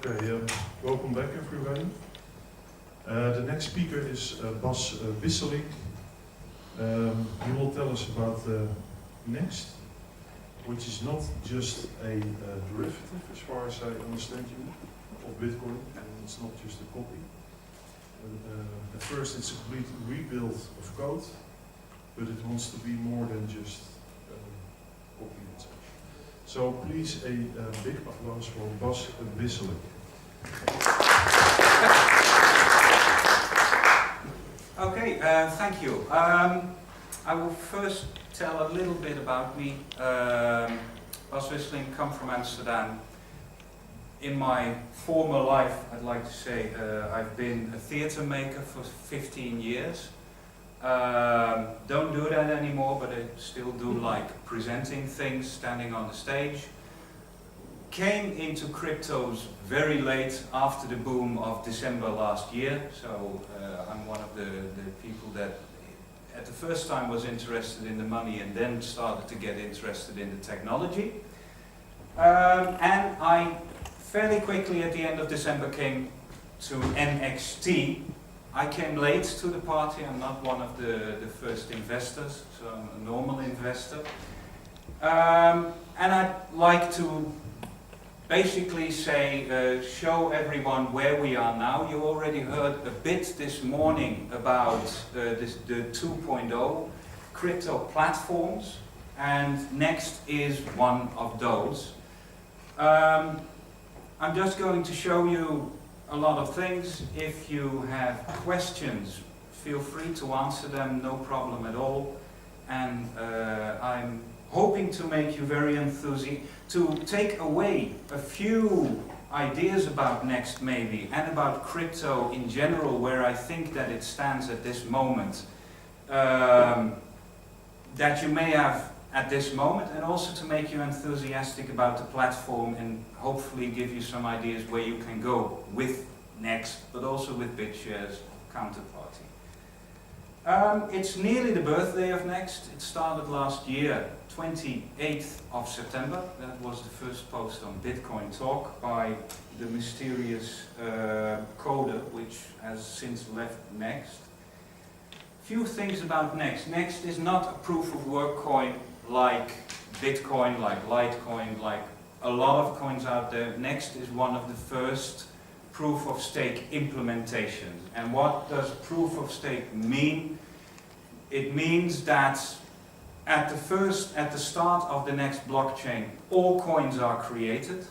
Okay, welcome back everybody. The next speaker is Wisselink. He will tell us about Next, which is not just a derivative, as far as I understand you, of Bitcoin, and it's not just a copy. At first it's a complete rebuild of code, but it wants to be more than just copy and such. So please a big applause for Wisselink. Okay, thank you. I will first tell a little bit about me. Wisselink, come from Amsterdam. In my former life, I'd like to say, I've been a theatre maker for 15 years. Don't do that anymore, but I still do like presenting things, standing on the stage. Came into cryptos very late after the boom of December last year, so I'm one of the people that at the first time was interested in the money and then started to get interested in the technology. And I fairly quickly at the end of December came to NXT. I came late to the party. I'm not one of the first investors, so I'm a normal investor. And I'd like to basically say, show everyone where we are now. You already heard a bit this morning about the 2.0 crypto platforms, and Next is one of those. I'm just going to show you a lot of things. If you have questions, feel free to answer them, no problem at all. And I'm hoping to make you very enthusiastic, to take away a few ideas about Next maybe, and about crypto in general, where I think that it stands at this moment, that you may have at this moment, and also to make you enthusiastic about the platform and hopefully give you some ideas where you can go with Next, but also with BitShares counterparty. It's nearly the birthday of Next. It started last year, 28th of September. That was the first post on Bitcoin Talk by the mysterious coder, which has since left Next. Few things about Next. Next is not a proof of work coin like Bitcoin, like Litecoin, like a lot of coins out there. Next is one of the first proof of stake implementations. And what does proof of stake mean? It means that at the start of the next blockchain, all coins are created.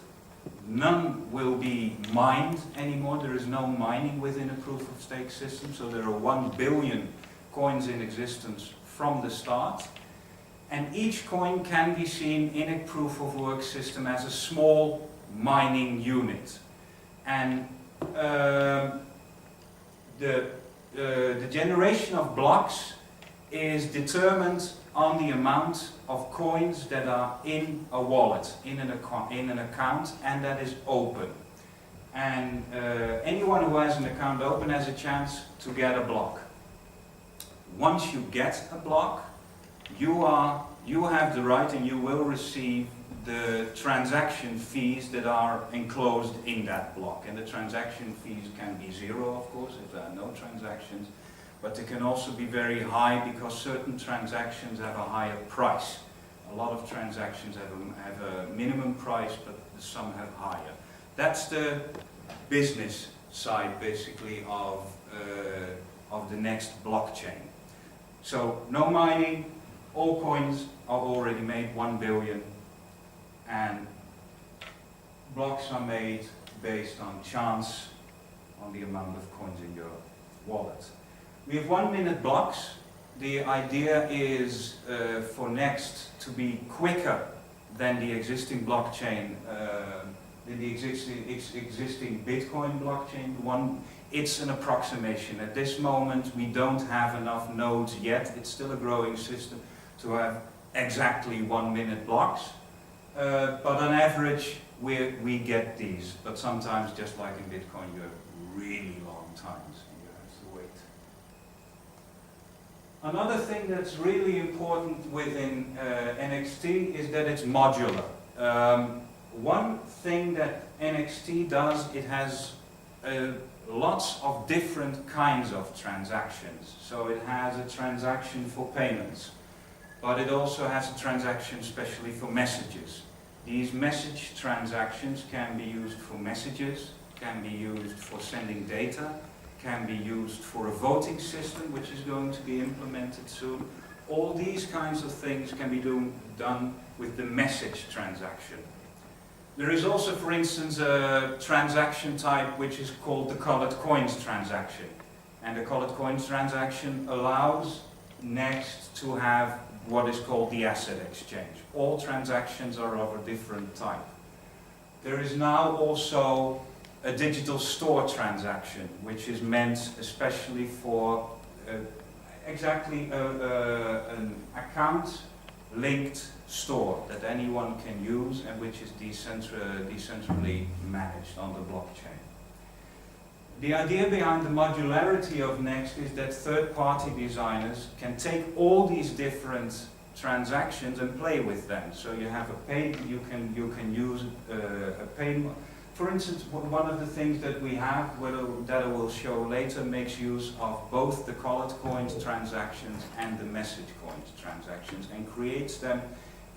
None will be mined anymore. There is no mining within a proof of stake system. So there are 1 billion coins in existence from the start. And each coin can be seen in a proof of work system as a small mining unit. And the generation of blocks is determined on the amount of coins that are in a wallet, in an account, and that is open. And anyone who has an account open has a chance to get a block. Once you get a block, you have the right and you will receive the transaction fees that are enclosed in that block. And the transaction fees can be zero, of course, if there are no transactions, but they can also be very high because certain transactions have a higher price. A lot of transactions have a minimum price, but some have higher. That's the business side, basically, of the next blockchain. So no mining, all coins are already made, 1 billion, and blocks are made based on chance, on the amount of coins in your wallet. We have 1 minute blocks. The idea is for Next to be quicker than the existing blockchain, the existing Bitcoin blockchain. It's an approximation. At this moment, we don't have enough nodes yet. It's still a growing system to have exactly 1 minute blocks. But on average, we get these. But sometimes, just like in Bitcoin, you have really long times and you have to wait. Another thing that's really important within NXT is that it's modular. one thing that NXT does, it has lots of different kinds of transactions. So it has a transaction for payments, but it also has a transaction especially for messages. These message transactions can be used for messages, can be used for sending data, can be used for a voting system which is going to be implemented soon. All these kinds of things can be done with the message transaction. There is also, for instance, a transaction type which is called the colored coins transaction. And the colored coins transaction allows Next to have what is called the asset exchange. All transactions are of a different type. There is now also a digital store transaction, which is meant especially for an account-linked store that anyone can use and which is decentrally managed on the blockchain. The idea behind the modularity of Next is that third-party designers can take all these different transactions and play with them. So you have a pay, you can use a payment. For instance, one of the things that we have, that I will show later, makes use of both the colored coins transactions and the message coins transactions and creates them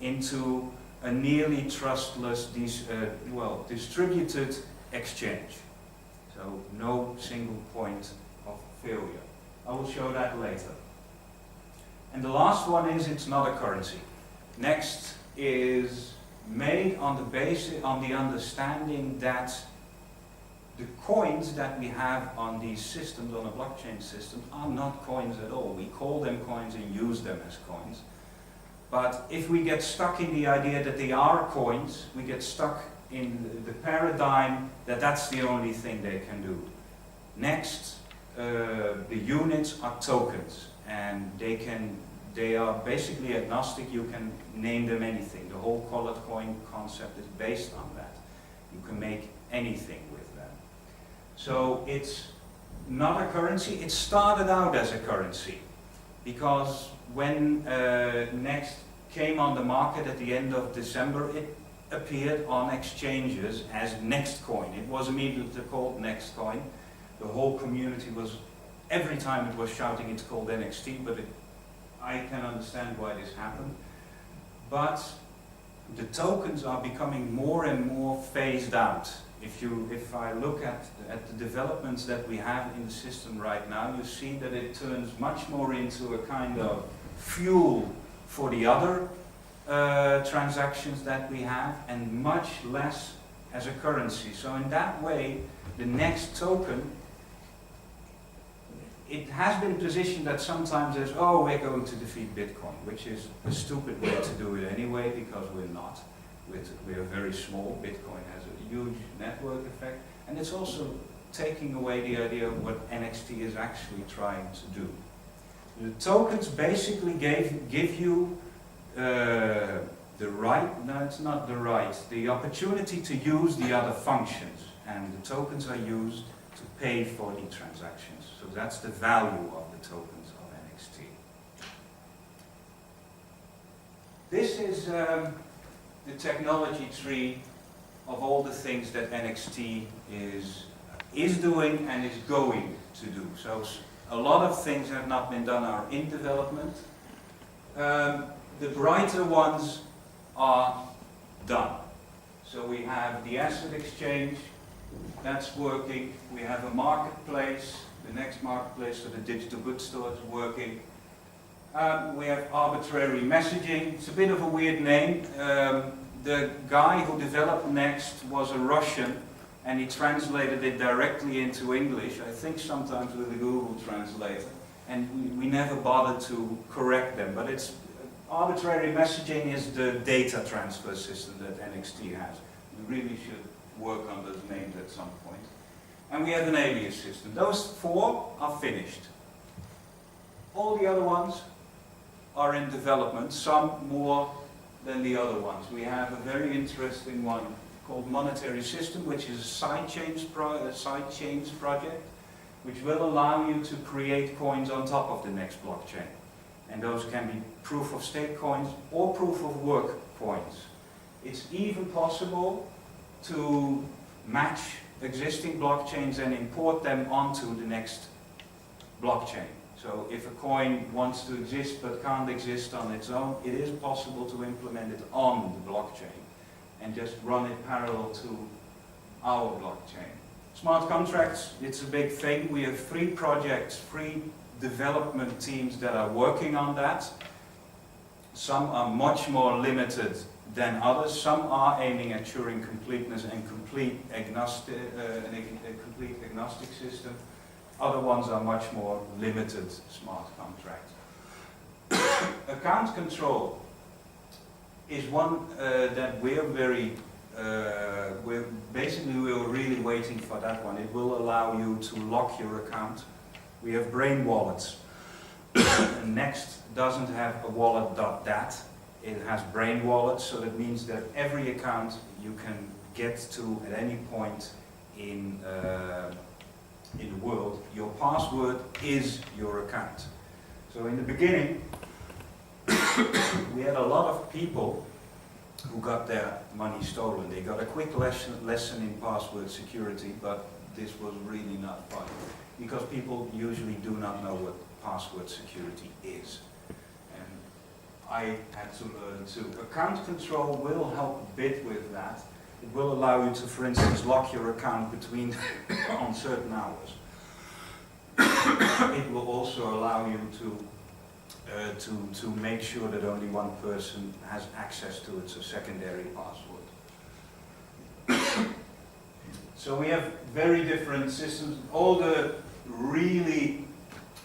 into a nearly trustless, distributed exchange. So no single point of failure. I will show that later. And the last one is it's not a currency. Next is made on the understanding that the coins that we have on these systems, on a blockchain system, are not coins at all. We call them coins and use them as coins. But if we get stuck in the idea that they are coins, we get stuck in the paradigm that that's the only thing they can do. Next, the units are tokens, and they are basically agnostic. You can name them anything. The whole colored coin concept is based on that. You can make anything with them. So it's not a currency. It started out as a currency because when Next came on the market at the end of December, it appeared on exchanges as Nextcoin. It was immediately called Nextcoin. The whole community was, every time it was shouting it's called NXT, but I can understand why this happened. But the tokens are becoming more and more phased out. If I look at the developments that we have in the system right now, you see that it turns much more into a kind of fuel for the other transactions that we have, and much less as a currency. So in that way, the Next token, it has been positioned that sometimes as, oh, we're going to defeat Bitcoin, which is a stupid way to do it anyway, because we're not. We are very small. Bitcoin has a huge network effect, and it's also taking away the idea of what NXT is actually trying to do. The tokens basically give you the right, no, it's not the right, the opportunity to use the other functions, and the tokens are used to pay for the transactions. So that's the value of the tokens of NXT. This is the technology tree of all the things that NXT is doing and is going to do. So a lot of things have not been done, are in development. The brighter ones are done. So we have the asset exchange, that's working. We have a marketplace, the Next marketplace, so the digital goods store is working. We have arbitrary messaging. It's a bit of a weird name. The guy who developed Next was a Russian, and he translated it directly into English, I think sometimes with a Google translator, and we never bothered to correct them. But it's arbitrary messaging is the data transfer system that NXT has. We really should work on those names at some point. And we have an alias system. Those four are finished. All the other ones are in development, some more than the other ones. We have a very interesting one called Monetary System, which is a sidechains project, which will allow you to create coins on top of the Next blockchain. And those can be proof of stake coins or proof of work coins. It's even possible to match existing blockchains and import them onto the next blockchain. So if a coin wants to exist but can't exist on its own, it is possible to implement it on the blockchain and just run it parallel to our blockchain. Smart contracts, it's a big thing. We have 3 projects, 3 development teams that are working on that. Some are much more limited than others. Some are aiming at Turing completeness and complete agnostic system. Other ones are much more limited smart contracts. Account control is one that we're really waiting for that one. It will allow you to lock your account. We have brain wallets. Next doesn't have a wallet.dat. It has brain wallets, so that means that every account you can get to at any point in the world. Your password is your account. So in the beginning, we had a lot of people who got their money stolen. They got a quick lesson in password security, but this was really not fun, because people usually do not know what password security is. And I had to learn too. Account control will help a bit with that. It will allow you to, for instance, lock your account between on certain hours. It will also allow you to make sure that only one person has access to it, so secondary password. So we have very different systems. All the really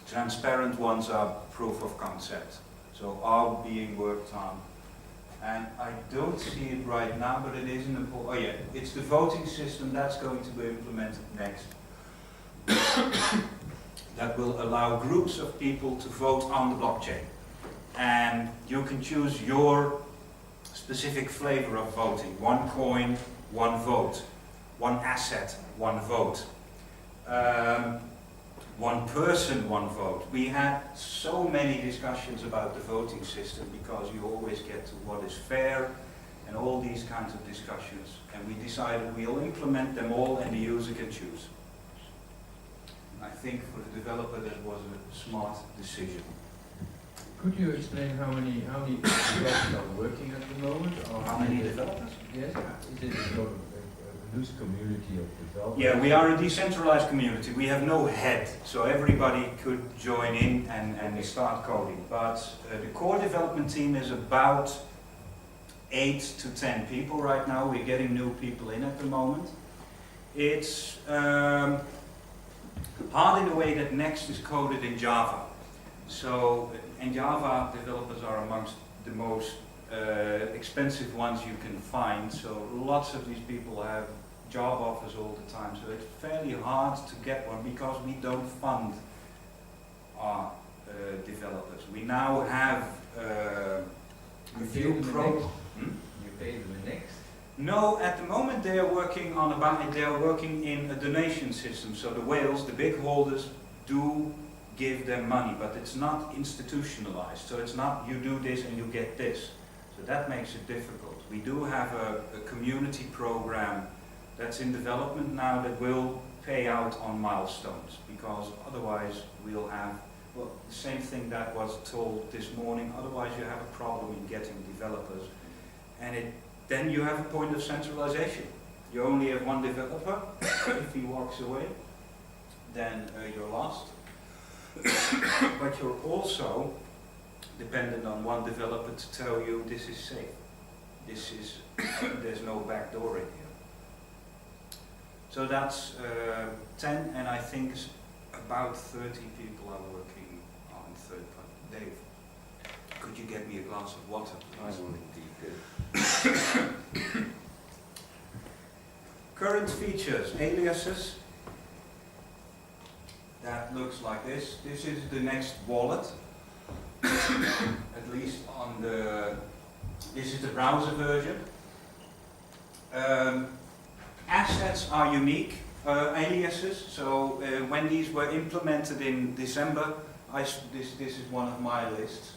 transparent ones are proof of concept, so are being worked on. And I don't see it right now, but it is an important. Oh yeah, it's the voting system that's going to be implemented next. That will allow groups of people to vote on the blockchain. And you can choose your specific flavor of voting. 1 coin, 1 vote. 1 asset, 1 vote. 1 person, 1 vote. We had so many discussions about the voting system, because you always get to what is fair and all these kinds of discussions. And we decided we'll implement them all and the user can choose. I think for the developer that was a smart decision. Could you explain how many developers are working at the moment? Or How many developers? Yes, is it a sort of a loose community of developers? Yeah, we are a decentralized community. We have no head, so everybody could join in and start coding. But the core development team is about 8 to 10 people right now. We're getting new people in at the moment. It's hard in a way that Next is coded in Java. So, and Java developers are amongst the most expensive ones you can find. So lots of these people have job offers all the time. So it's fairly hard to get one, because we don't fund our developers. We now have a few You pay them the next? No, at the moment they are working on they are working in a donation system. So the whales, the big holders, do give them money, but it's not institutionalized. So it's not you do this and you get this. So that makes it difficult. We do have a community program that's in development now that will pay out on milestones, because otherwise we'll have, well, the same thing that was told this morning. Otherwise you have a problem in getting developers, and then you have a point of centralization. You only have one developer. If he walks away, then you're lost. But you're also dependent on one developer to tell you this is safe. This is there's no backdoor in here. So that's 10, and I think about 30 people are working on third party. Dave, could you get me a glass of water, please? I will indeed. Current features, aliases. That looks like this. This is the next wallet. At least on the, this is the browser version. Assets are unique aliases. So when these were implemented in December, this is one of my lists.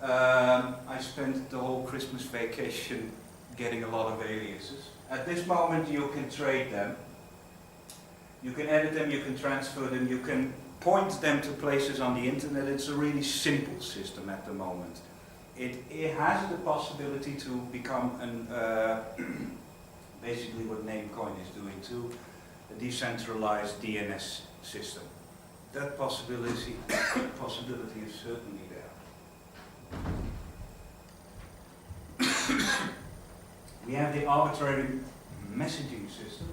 I spent the whole Christmas vacation getting a lot of aliases. At this moment you can trade them, you can edit them, you can transfer them, you can point them to places on the internet. It's a really simple system at the moment. It has the possibility to become an, basically what Namecoin is doing too, a decentralized DNS system. That possibility is certainly there. We have the arbitrary messaging system.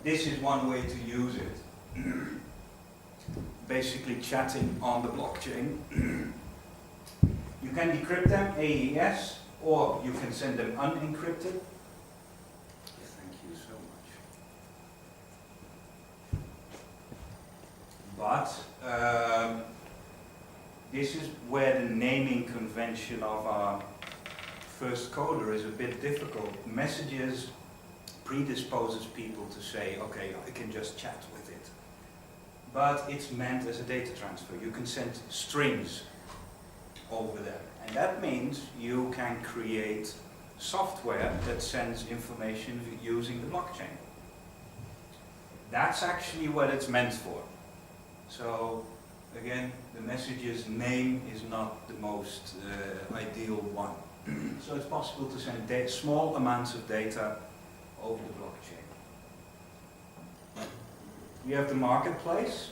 This is one way to use it. Basically chatting on the blockchain. You can decrypt them, AES, or you can send them unencrypted. Thank you so much. But this is where the naming convention of our first coder is a bit difficult. Messages predisposes people to say, okay, I can just chat with it. But it's meant as a data transfer. You can send strings over them. And that means you can create software that sends information using the blockchain. That's actually what it's meant for. So again, the message's name is not the most ideal one. So it's possible to send small amounts of data over the blockchain. We have the marketplace.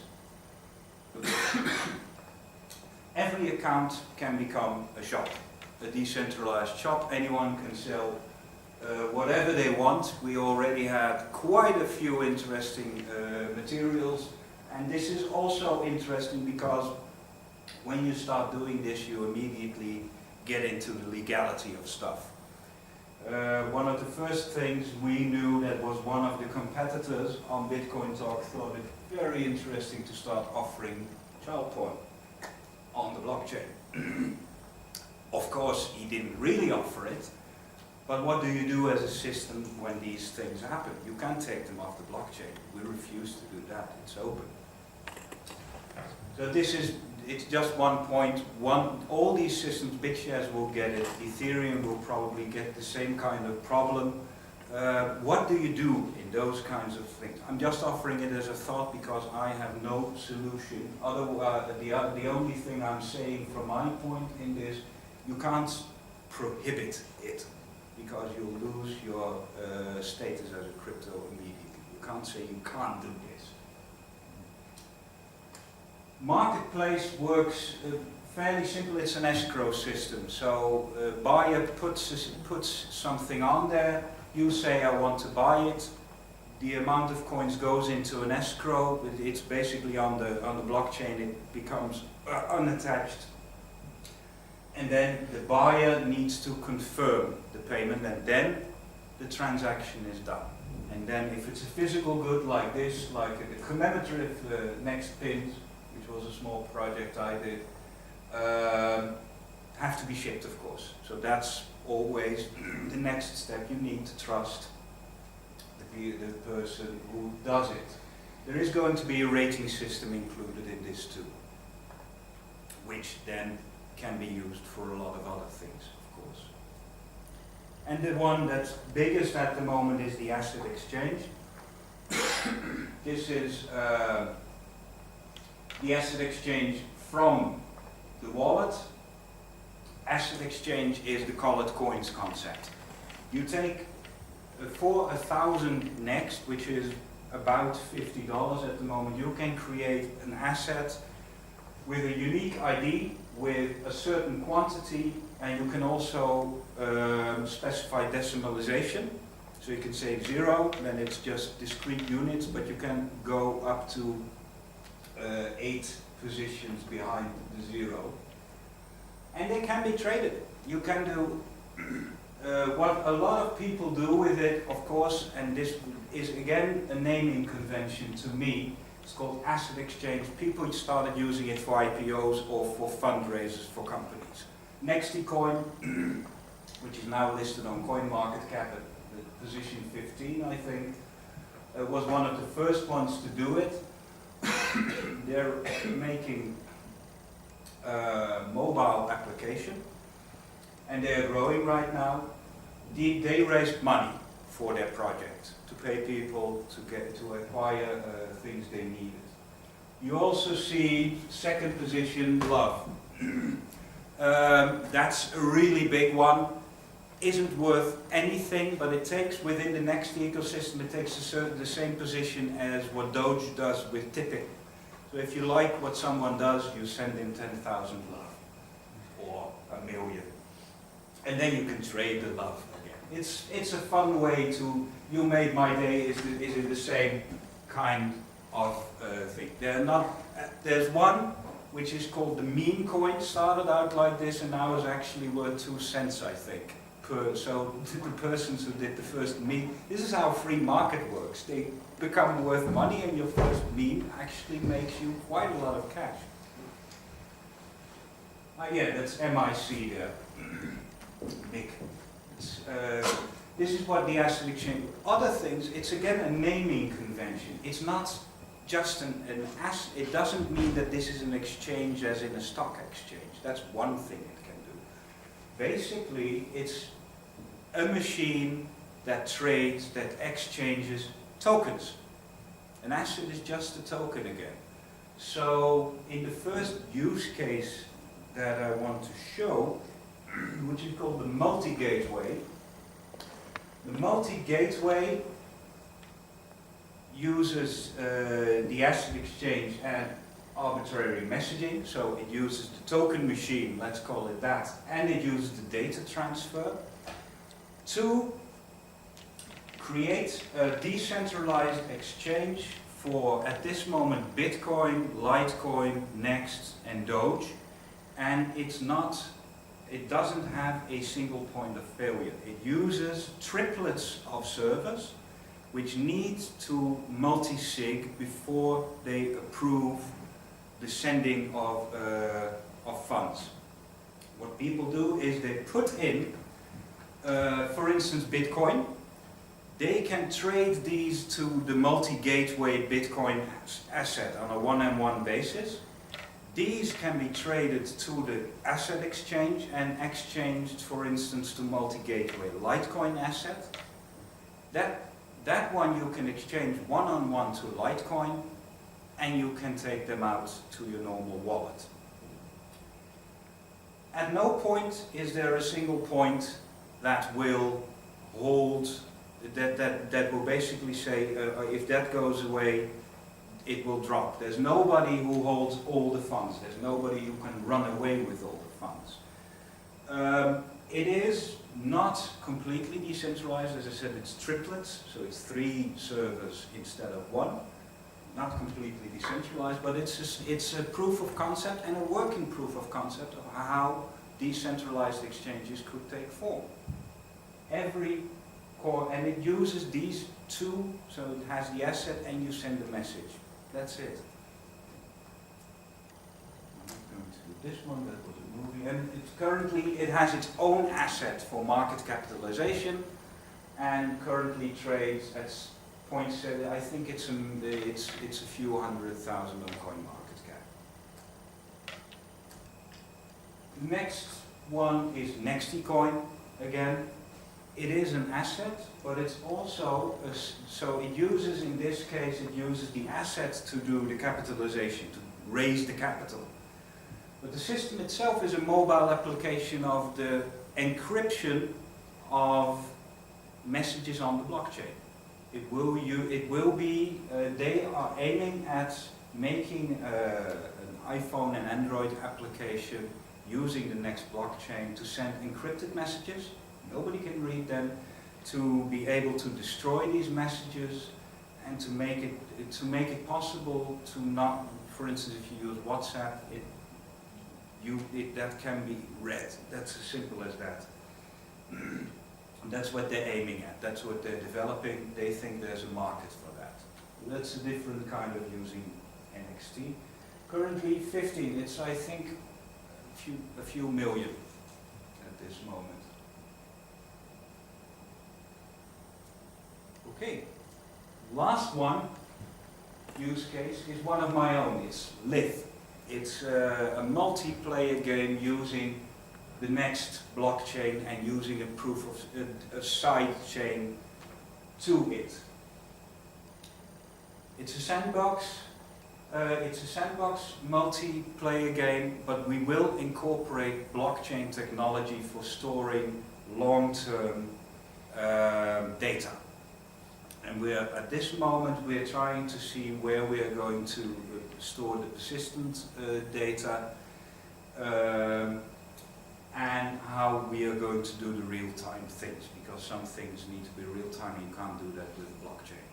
Every account can become a shop, a decentralized shop. Anyone can sell whatever they want. We already had quite a few interesting materials, and this is also interesting because when you start doing this, you immediately get into the legality of stuff. One of the first things we knew that was one of the competitors on Bitcoin Talk thought it very interesting to start offering child porn on the blockchain. Of course, he didn't really offer it, but what do you do as a system when these things happen? You can't take them off the blockchain. We refuse to do that. It's open. So it's just one point. All these systems, BitShares will get it, Ethereum will probably get the same kind of problem. What do you do in those kinds of things? I'm just offering it as a thought because I have no solution. Otherwise, the only thing I'm saying from my point in this, you can't prohibit it because you'll lose your status as a crypto immediately. You can't say you can't do this. Marketplace works fairly simple. It's an escrow system. So buyer puts something on there. You say I want to buy it. The amount of coins goes into an escrow. It's basically on the blockchain. It becomes unattached. And then the buyer needs to confirm the payment, and then the transaction is done. And then if it's a physical good like this, like the commemorative next pins, which was a small project I did, have to be shipped, of course. So that's always the next step. You need to trust the person who does it. There is going to be a rating system included in this too, which then can be used for a lot of other things, of course. And the one that's biggest at the moment is the asset exchange. This is the asset exchange from the wallet. Asset exchange is the colored coins concept. You take for 1,000 next, which is about $50 at the moment, you can create an asset with a unique ID, with a certain quantity, and you can also specify decimalization. So you can say 0, then it's just discrete units, but you can go up to 8 positions behind the 0. And they can be traded. You can do what a lot of people do with it, of course, and this is again a naming convention to me. It's called asset exchange. People started using it for IPOs or for fundraisers for companies. Nextcoin, which is now listed on CoinMarketCap at position 15, I think, was one of the first ones to do it. They're making a mobile application, and they're growing right now. they raised money for their project to pay people to acquire things they needed. You also see second position, love. That's a really big one. Isn't worth anything, but it takes within the next ecosystem, it takes the same position as what Doge does with tipping. So if you like what someone does, you send him 10,000 love, or 1,000,000. And then you can trade the love again. It's a fun way to, you made my day is in the same kind of thing. There's one which is called the meme coin, started out like this and now is actually worth 2 cents, I think. So the persons who did the first meme, this is how free market works. They become worth money and your first meme actually makes you quite a lot of cash. Yeah, that's MIC there. Mick. This is what the asset exchange. Other things, it's again a naming convention. It's not just an asset. It doesn't mean that this is an exchange as in a stock exchange. That's one thing it can do. Basically, it's a machine that trades, that exchanges tokens. An asset is just a token again. So in the first use case that I want to show, which is called the multi-gateway. The multi-gateway uses the asset exchange and arbitrary messaging, so it uses the token machine, let's call it that, and it uses the data transfer to create a decentralized exchange for, at this moment, Bitcoin, Litecoin, Next, and Doge, and it doesn't have a single point of failure. It uses triplets of servers which need to multi-sig before they approve the sending of funds. What people do is they put in, for instance, Bitcoin. They can trade these to the multi-gateway Bitcoin asset on a one-on-one basis. These can be traded to the asset exchange and exchanged, for instance, to multi-gateway Litecoin asset. That one you can exchange one-on-one to Litecoin, and you can take them out to your normal wallet. At no point is there a single point that will hold, that will basically say, if that goes away, it will drop. There's nobody who holds all the funds. There's nobody who can run away with all the funds. It is not completely decentralized. As I said, it's triplets, so it's 3 servers instead of 1. Not completely decentralized, but it's a proof of concept and a working proof of concept of how decentralized exchanges could take form. Every core, and it uses these 2, so it has the asset and you send the message. That's it. I'm not going to do this one, that was a movie. And it has its own asset for market capitalization, and currently trades at 0.7. I think it's a few 100,000 on coin market cap. Next one is Nextcoin again. It is an asset, but it's also, so it uses, in this case, it uses the asset to do the capitalization, to raise the capital. But the system itself is a mobile application of the encryption of messages on the blockchain. It will be, they are aiming at making an iPhone and Android application using the Next blockchain to send encrypted messages. Nobody can read them, to be able to destroy these messages and to make it possible to not, for instance, if you use WhatsApp, that can be read. That's as simple as that. That's what they're aiming at. That's what they're developing. They think there's a market for that. That's a different kind of using NXT. Currently 15. It's, I think, a few million at this moment. Okay, last one use case is one of my own. It's Lith. It's a multiplayer game using the next blockchain and using a proof of a side chain to it. It's a sandbox. It's a sandbox multiplayer game, but we will incorporate blockchain technology for storing long-term data. And at this moment we're trying to see where we are going to store the persistent data and how we are going to do the real-time things, because some things need to be real-time. You can't do that with blockchain.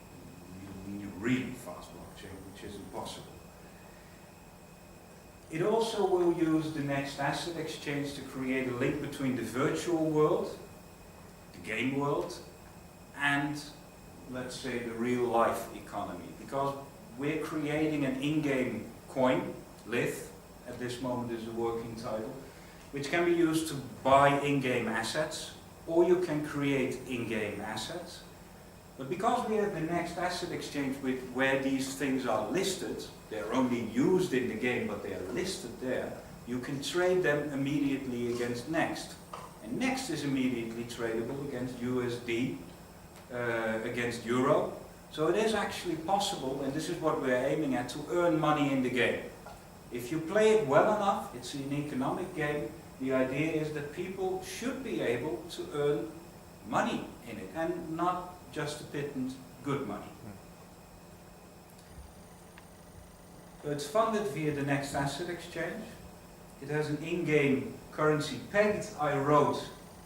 You need really fast blockchain, which is impossible. It also will use the next asset exchange to create a link between the virtual world, the game world, and let's say the real life economy, because we're creating an in-game coin, Lith, at this moment is a working title, which can be used to buy in-game assets, or you can create in-game assets. But because we have the next asset exchange where these things are listed, they're only used in the game but they are listed there, you can trade them immediately against Next. And Next is immediately tradable against USD, against Euro. So it is actually possible, and this is what we're aiming at, to earn money in the game. If you play it well enough, it's an economic game, the idea is that people should be able to earn money in it, and not just a pittance, good money. So it's funded via the next asset exchange. It has an in-game currency pegged, I wrote,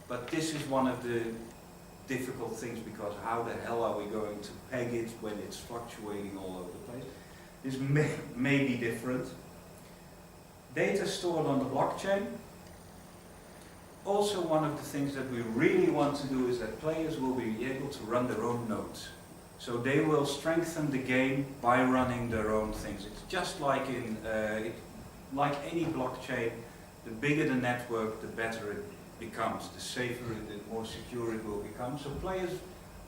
but this is one of the difficult things, because how the hell are we going to peg it when it's fluctuating all over the place? This may be different. Data stored on the blockchain. Also, one of the things that we really want to do is that players will be able to run their own nodes. So they will strengthen the game by running their own things. It's just like like any blockchain, the bigger the network, the better it becomes, the safer, the more secure it will become. So players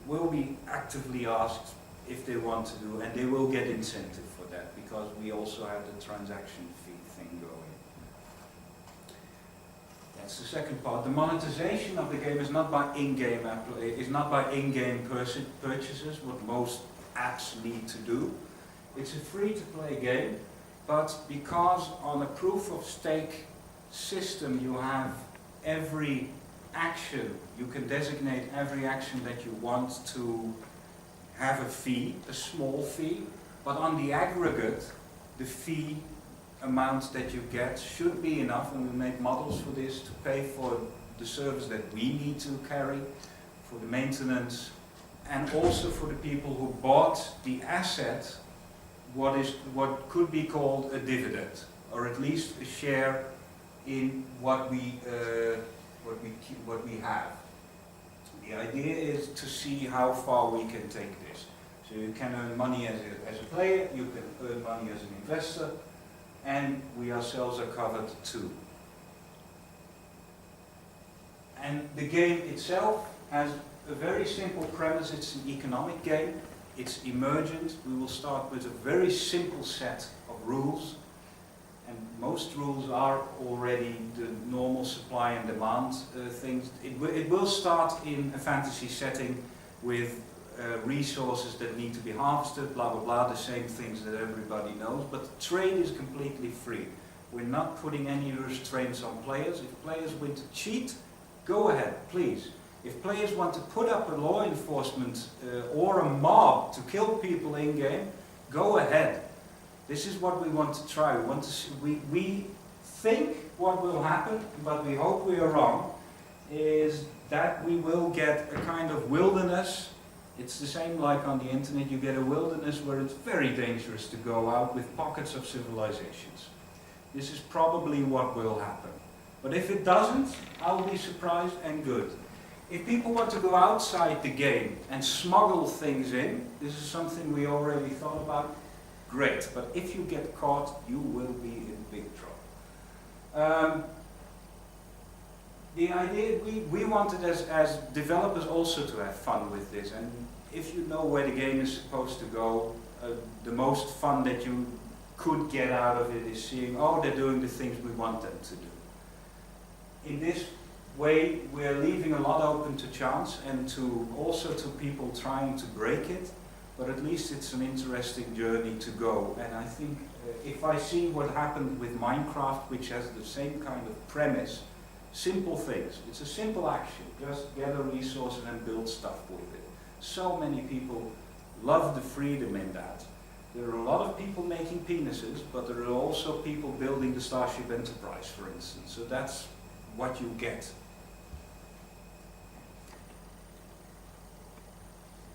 will be actively asked if they want to do, and they will get incentive for that, because we also have the transaction fee thing going. That's the second part. The monetization of the game is not by in-game purchases, what most apps need to do. It's a free-to-play game, but because on a proof-of-stake system you have every action, you can designate every action that you want to have a fee, a small fee, but on the aggregate, the fee amount that you get should be enough, and we make models for this, to pay for the service that we need to carry, for the maintenance, and also for the people who bought the asset, what could be called a dividend, or at least a share in what we have. The idea is to see how far we can take this. So you can earn money as a player, you can earn money as an investor, and we ourselves are covered too. And the game itself has a very simple premise. It's an economic game. It's emergent. We will start with a very simple set of rules, and most rules are already the normal supply and demand things. It will start in a fantasy setting with resources that need to be harvested, blah blah blah, the same things that everybody knows, but trade is completely free. We're not putting any restraints on players. If players want to cheat, go ahead, please. If players want to put up a law enforcement or a mob to kill people in game, go ahead. This is what we want to try. We want to see, we think what will happen, but we hope we are wrong, is that we will get a kind of wilderness. It's the same like on the internet. You get a wilderness where it's very dangerous to go out with pockets of civilizations. This is probably what will happen. But if it doesn't, I'll be surprised and good. If people want to go outside the game and smuggle things in, this is something we already thought about, great. But if you get caught, you will be in big trouble. The idea, we wanted as developers also to have fun with this, and if you know where the game is supposed to go, the most fun that you could get out of it is seeing, oh, they're doing the things we want them to do. in this way, we're leaving a lot open to chance and to also to people trying to break it, but at least it's an interesting journey to go. And I think if I see what happened with Minecraft, which has the same kind of premise, simple things, it's a simple action, just gather resources and build stuff with it. So many people love the freedom in that. There are a lot of people making penises, but there are also people building the Starship Enterprise, for instance. So that's what you get.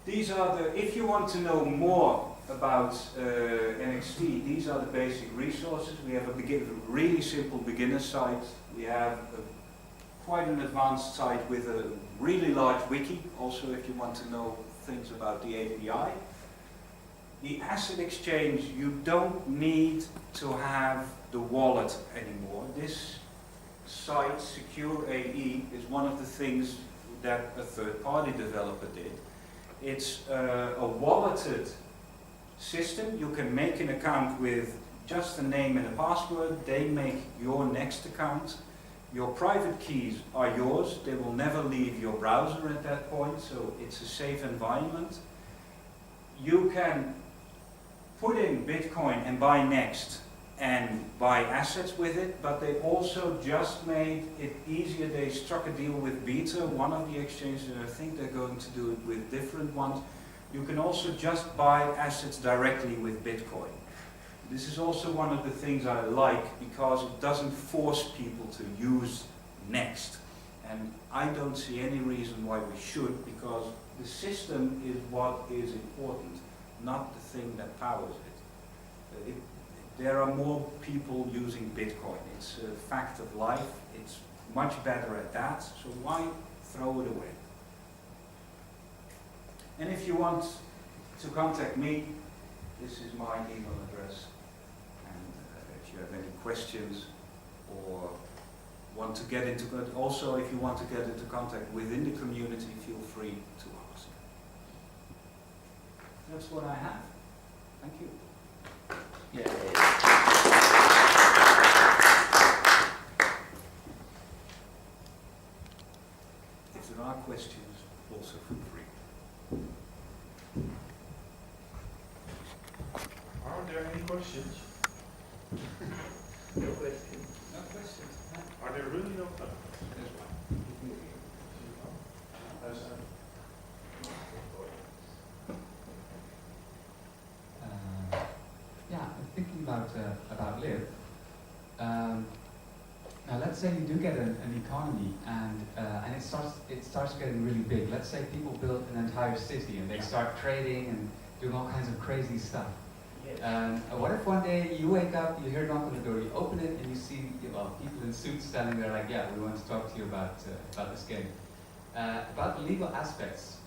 These are the, if you want to know more about NXT, these are the basic resources. We have a really simple beginner site. We have quite an advanced site with a really large wiki, also if you want to know things about the API. The asset exchange, you don't need to have the wallet anymore. This site, Secure AE, is one of the things that a third-party developer did. It's a walleted system. You can make an account with just a name and a password. They make your next account. Your private keys are yours. They will never leave your browser at that point, so it's a safe environment. You can put in Bitcoin and buy Next and buy assets with it, but they also just made it easier. They struck a deal with Beta, one of the exchanges, and I think they're going to do it with different ones. You can also just buy assets directly with Bitcoin. This is also one of the things I like, because it doesn't force people to use Next. And I don't see any reason why we should, because the system is what is important, not the thing that powers it. There are more people using Bitcoin. It's a fact of life. It's much better at that, so why throw it away? And if you want to contact me, this is my email address. And if you have any questions or want to get into contact, also if you want to get into contact within the community, feel free to ask. That's what I have. Thank you. Yeah. If there are questions, also feel free. Are there any questions? No question. No questions? Are there really no questions? There's one. Yeah, I'm thinking about Liv. Now, let's say you do get an economy, and it starts getting really big. Let's say people build an entire city and they start trading and doing all kinds of crazy stuff. And what if one day you wake up, you hear a knock on the door, you open it, and you see people in suits standing there like, yeah, we want to talk to you about this game. About the legal aspects.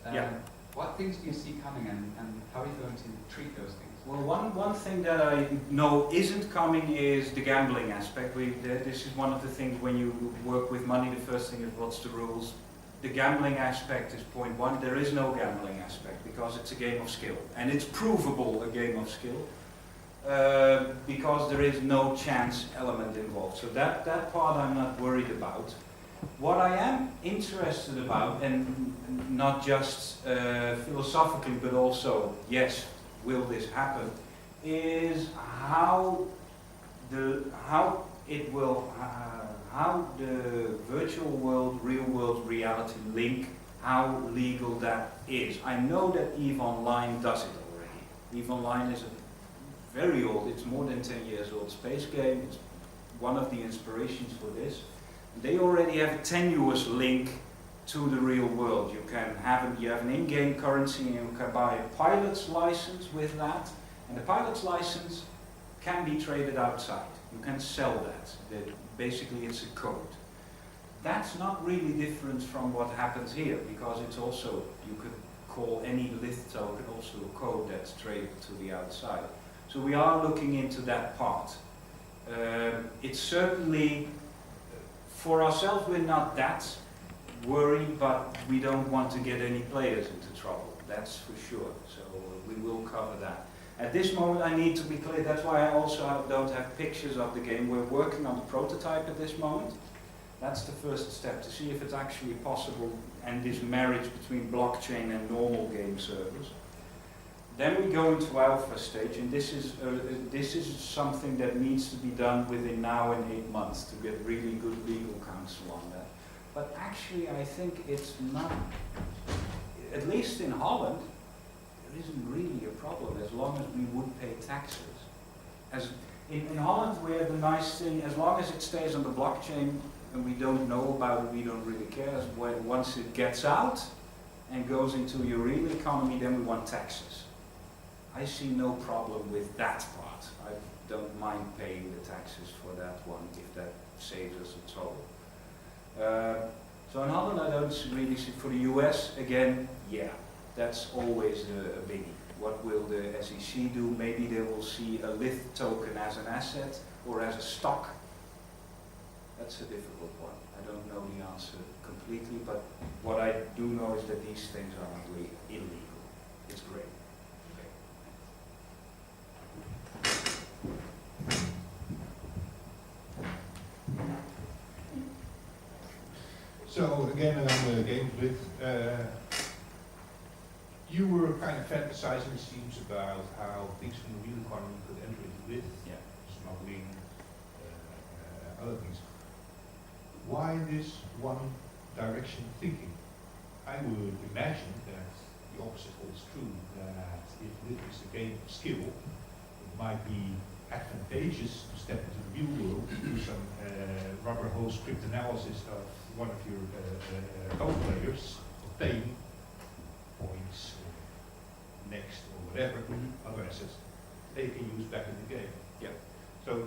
What things do you see coming, and how are you going to treat those things? Well, one thing that I know isn't coming is the gambling aspect. This is one of the things when you work with money, the first thing is what's the rules. The gambling aspect is point one. There is no gambling aspect because it's a game of skill. And it's provable a game of skill because there is no chance element involved. So that part I'm not worried about. What I am interested about, and not just philosophically, but also, yes, will this happen, is how the virtual world, real world reality link, how legal that is. I know that EVE Online does it already. EVE Online is a very old, it's more than 10 years old space game. It's one of the inspirations for this. They already have a tenuous link to the real world. You have an in-game currency, and you can buy a pilot's license with that, and the pilot's license can be traded outside. You can sell that. Basically it's a code. That's not really different from what happens here, because it's also, you could call any Lith token also a code that's traded to the outside. So we are looking into that part. It's certainly, for ourselves, we're not that worried, but we don't want to get any players into trouble, that's for sure. So we will cover that. At this moment I need to be clear, that's why I also don't have pictures of the game. We're working on the prototype at this moment. That's the first step, to see if it's actually possible, and this marriage between blockchain and normal game servers. Then we go into alpha stage, and this is something that needs to be done within now and 8 months to get really good legal counsel on that. But actually, I think it's not, at least in Holland, there isn't really a problem as long as we would pay taxes. As in Holland, we have the nice thing, as long as it stays on the blockchain and we don't know about it, we don't really care. Once it gets out and goes into your real economy, then we want taxes. I see no problem with that part. I don't mind paying the taxes for that one if that saves us a toll. So in Holland I don't really see. For the US, again, yeah, that's always a biggie. What will the SEC do? Maybe they will see a LITH token as an asset or as a stock. That's a difficult one. I don't know the answer completely, but what I do know is that these things are not illegal. It's great. So again, on the games with, you were kind of fantasizing, it seems, about how things from the real economy could enter into it, smuggling, other things. Why this one direction thinking? I would imagine that the opposite holds true, that if this is a game of skill, it might be advantageous to step into the real world, do some rubber hose cryptanalysis of one of your co-players, obtain points, or next, or whatever, other assets they can use back in the game. Yeah. So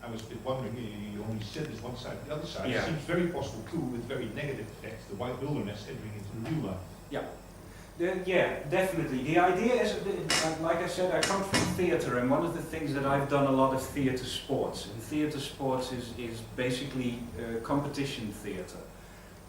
I was a bit wondering, you only said this one side, the other side Yeah. seems very possible too, with very negative effects, the white wilderness entering into the real life. Yeah, definitely. The idea is, like I said, I come from theatre, and one of the things that I've done a lot of theatre sports. And theatre sports is basically competition theatre.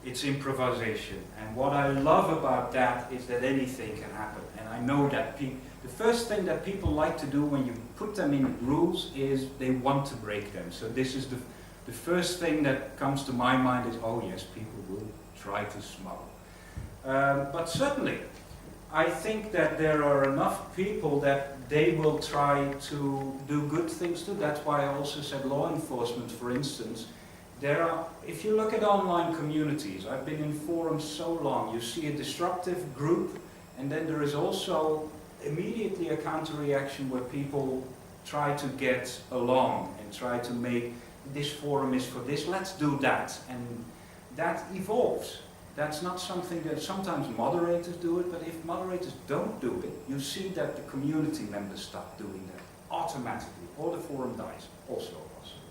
It's improvisation. And what I love about that is that anything can happen. And I know that the first thing that people like to do when you put them in rules is they want to break them. So this is the first thing that comes to my mind is, oh yes, people will try to smuggle. But certainly, I think that there are enough people that they will try to do good things too. That's why I also said law enforcement, for instance. If you look at online communities, I've been in forums so long, you see a disruptive group, and then there is also immediately a counter-reaction where people try to get along and try to make this forum is for this, let's do that. And that evolves. That's not something that sometimes moderators do it, but if moderators don't do it, you see that the community members start doing that automatically, or the forum dies, also a possibility.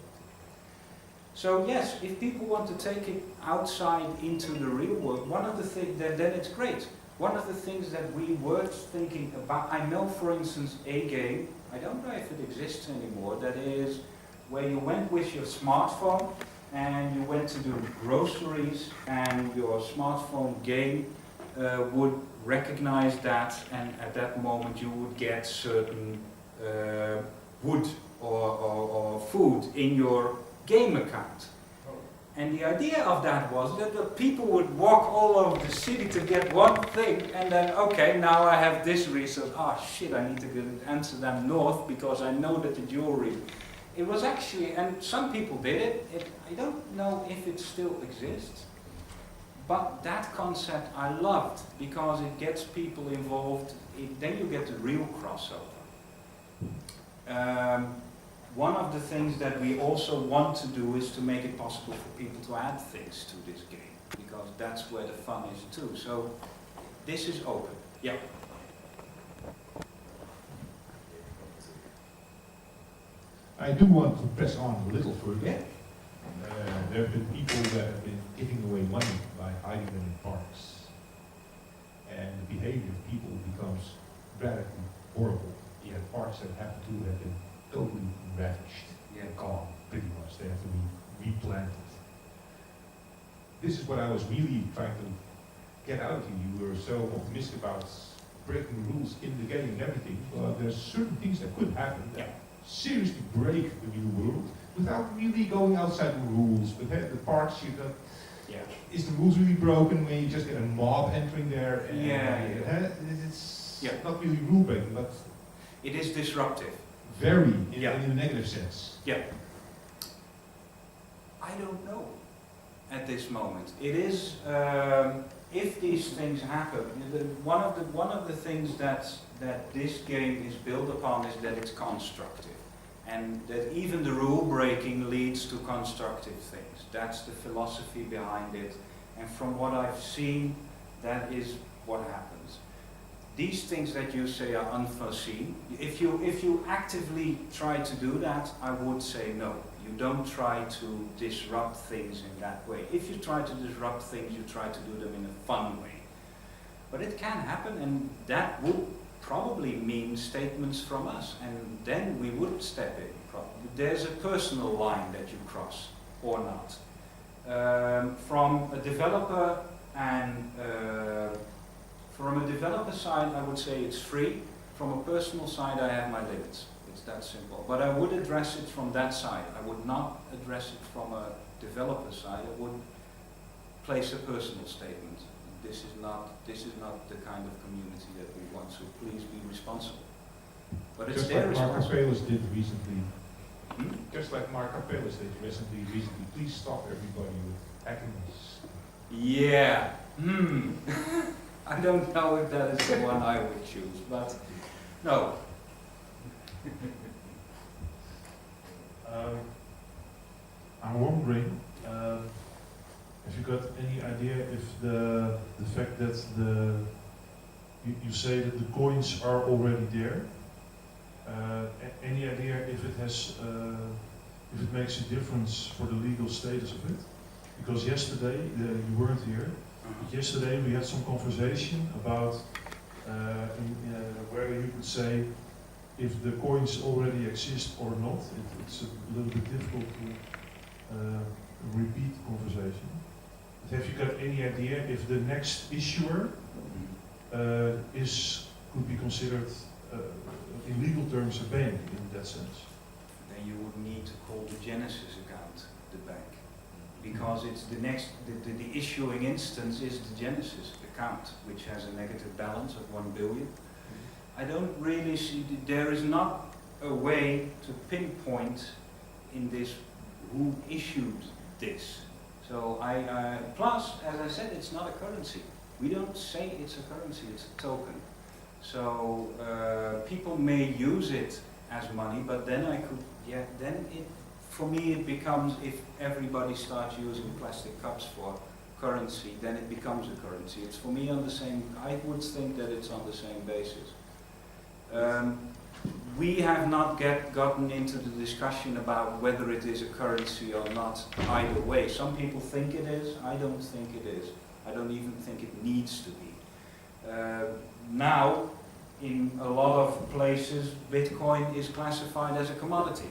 So yes, if people want to take it outside into the real world, one of the things, then it's great. One of the things that we were thinking about, I know for instance a game, I don't know if it exists anymore, that is where you went with your smartphone and you went to do groceries, and your smartphone game would recognize that, and at that moment you would get certain wood or food in your game account. And the idea of that was that the people would walk all over the city to get one thing, and then, okay, now I have this resource. Ah, shit, I need to go to Amsterdam North because I know that the jewelry. It was actually, and some people did it. I don't know if it still exists, but that concept I loved because it gets people involved. Then you get the real crossover. One of the things that we also want to do is to make it possible for people to add things to this game, because that's where the fun is too. So this is open. Yeah. I do want to press on a little further. There have been people that have been giving away money by hiding them in parks. And the behavior of people becomes radically horrible. You have parks that happen to have been totally ravaged, gone pretty much. They have to be replanted. This is what I was really trying to get out of you. You were so optimistic about breaking rules in the game and everything. Well, there's certain things that could happen that seriously break the new world, without really going outside the rules, but the parts you got, Yeah. is the rules really broken when you just get a mob entering there? And, it's Yeah. not really rule breaking, but It is disruptive. very in, Yeah. in a negative sense. Yeah. I don't know at this moment. It is, if these things happen, one of the things that this game is built upon is that it's constructive. And that even the rule breaking leads to constructive things. That's the philosophy behind it. And from what I've seen, that is what happens. These things that you say are unforeseen. If you actively try to do that, I would say no. You don't try to disrupt things in that way. If you try to disrupt things, you try to do them in a fun way. But it can happen, and that would probably mean statements from us, and then we would step in. There's a personal line that you cross, or not. From a developer and from a developer side, I would say it's free. From a personal side, I have my limits. It's that simple. But I would address it from that side. I would not address it from a developer side. I would place a personal statement. This is not the kind of community that we want, so please be responsible. But it's Just their like Mark responsibility. Apelis did recently. Hmm? Just like Mark Apelis did recently, please stop everybody with hacking this. Yeah. I don't know if that is the one I would choose, but no. I'm wondering, have you got any idea if the fact that you say that the coins are already there, any idea if it has if it makes a difference for the legal status of it? Because yesterday you weren't here. But yesterday we had some conversation about where you could say if the coins already exist or not. It's a little bit difficult to repeat the conversation. But have you got any idea if the next issuer could be considered in legal terms a bank in that sense? Then you would need to call the Genesis account the bank, because it's the issuing instance is the Genesis account, which has a negative balance of 1 billion. I don't really see, there is not a way to pinpoint in this who issued this. So plus, as I said, it's not a currency. We don't say it's a currency, it's a token. So people may use it as money, but then for me it becomes, if everybody starts using plastic cups for currency, then it becomes a currency. It's for me on the same, I would think that it's on the same basis. We have not gotten into the discussion about whether it is a currency or not either way. Some people think it is, I don't think it is. I don't even think it needs to be. Now, in a lot of places, Bitcoin is classified as a commodity.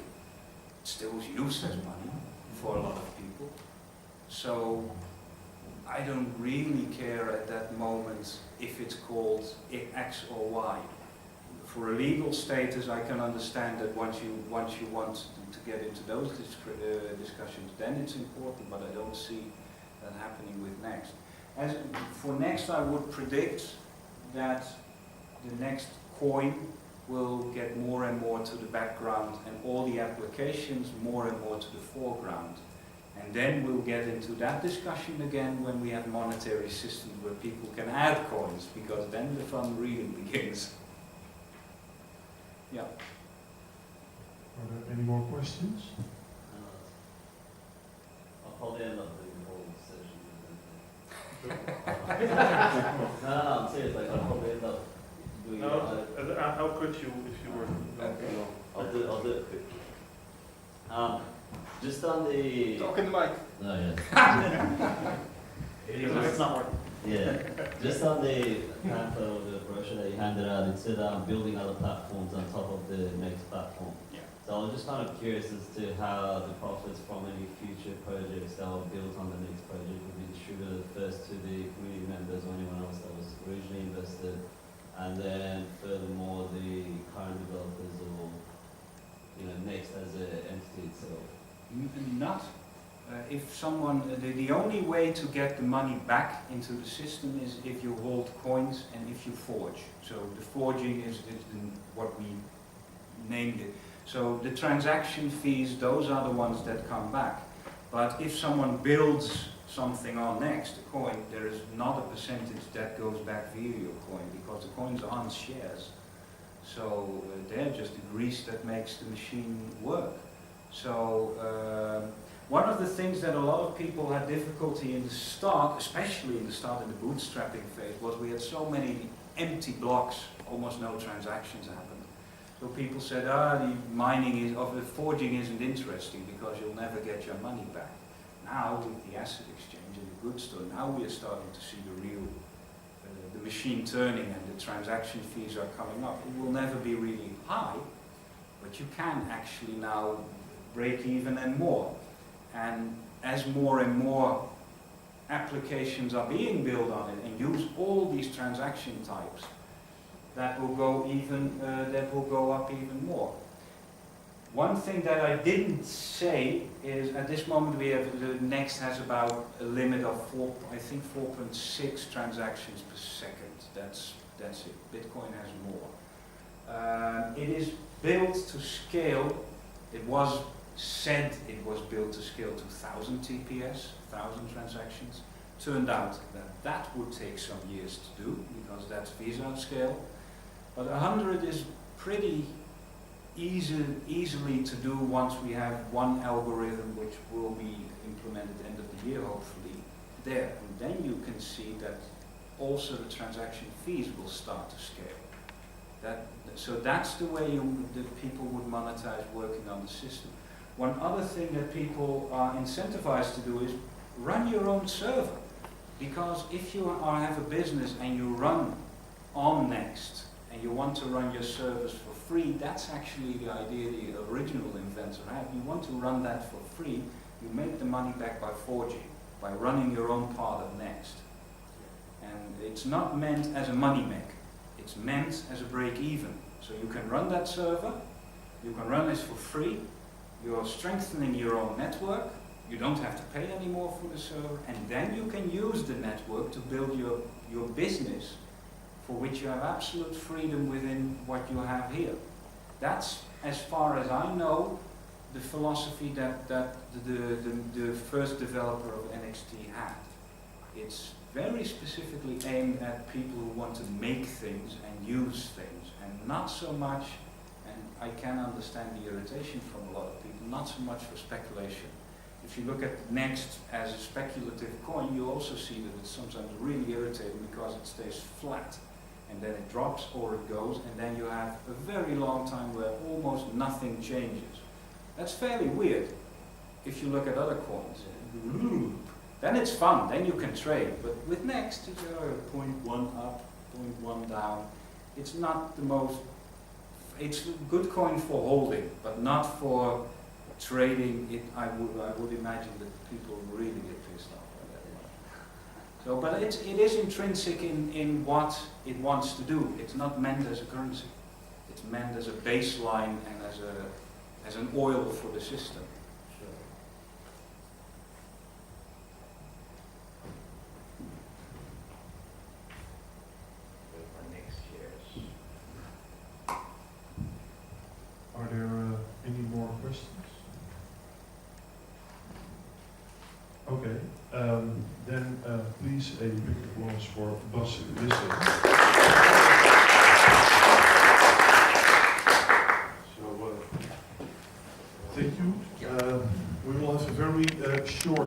It's still used as money for a lot of people. So I don't really care at that moment if it's called X or Y. For a legal status, I can understand that once you want to get into those discussions, then it's important, but I don't see that happening with Next. As for Next, I would predict that the next coin will get more and more to the background and all the applications more and more to the foreground. And then we'll get into that discussion again when we have monetary systems where people can add coins, because then the fun really begins. Yeah. Are there any more questions? I'll probably end up doing the whole session. No, I'm serious. Like, I'll probably end up doing How could you if you were? Okay. I'll do it quick. Just on the. Talk in the mic. No, yes. It's not working. Yeah. Just on the pamphlet or the brochure that you handed out, it said building other platforms on top of the next platform. Yeah. So I was just kind of curious as to how the profits from any future projects that were built on the next project would be distributed first to the community members or anyone else that was originally invested, and then furthermore the current developers or next as an entity itself. Not. If someone, the only way to get the money back into the system is if you hold coins and if you forge. So the forging is what we named it. So the transaction fees, those are the ones that come back. But if someone builds something on next, a coin, there is not a percentage that goes back via your coin because the coins aren't shares. So they're just the grease that makes the machine work. So one of the things that a lot of people had difficulty in the start, especially in the start in the bootstrapping phase, was we had so many empty blocks, almost no transactions happened. So people said, the mining of the forging isn't interesting because you'll never get your money back. Now with the asset exchange and the goods store, now we are starting to see the real, the machine turning and the transaction fees are coming up. It will never be really high, but you can actually now break even and more. And as more and more applications are being built on it and use all these transaction types, that will go up even more. One thing that I didn't say is at this moment we have the Next has about a limit of 4.6 transactions per second. That's it. Bitcoin has more. It is built to scale. It was said it was built to scale to 1,000 TPS, 1,000 transactions. Turned out that would take some years to do because that's Visa scale. But 100 is pretty easily to do once we have one algorithm which will be implemented end of the year hopefully there. And then you can see that also the transaction fees will start to scale. So that's the way the people would monetize working on the system. One other thing that people are incentivized to do is run your own server. Because if you have a business and you run on Next and you want to run your service for free, that's actually the idea the original inventor had. You want to run that for free, you make the money back by forging, by running your own part of Next. And it's not meant as a money maker, it's meant as a break even. So you can run that server, you can run this for free, you're strengthening your own network, you don't have to pay anymore for the server, and then you can use the network to build your business for which you have absolute freedom within what you have here. That's, as far as I know, the philosophy that the first developer of NXT had. It's very specifically aimed at people who want to make things and use things, and not so much, and I can understand the irritation from a lot of people, not so much for speculation. If you look at Next as a speculative coin, you also see that it's sometimes really irritating because it stays flat. And then it drops or it goes, and then you have a very long time where almost nothing changes. That's fairly weird if you look at other coins. Then it's fun, then you can trade. But with Next, it's 0.1 up, 0.1 down. It's not the most, it's a good coin for holding, but not for trading. I would imagine that people really get pissed off by that one. So, but it is intrinsic in what it wants to do. It's not meant as a currency. It's meant as a baseline and as an oil for the system. Are there any more questions? Okay, then please a big applause for Bas Wisselink. So, thank you. We will have a very short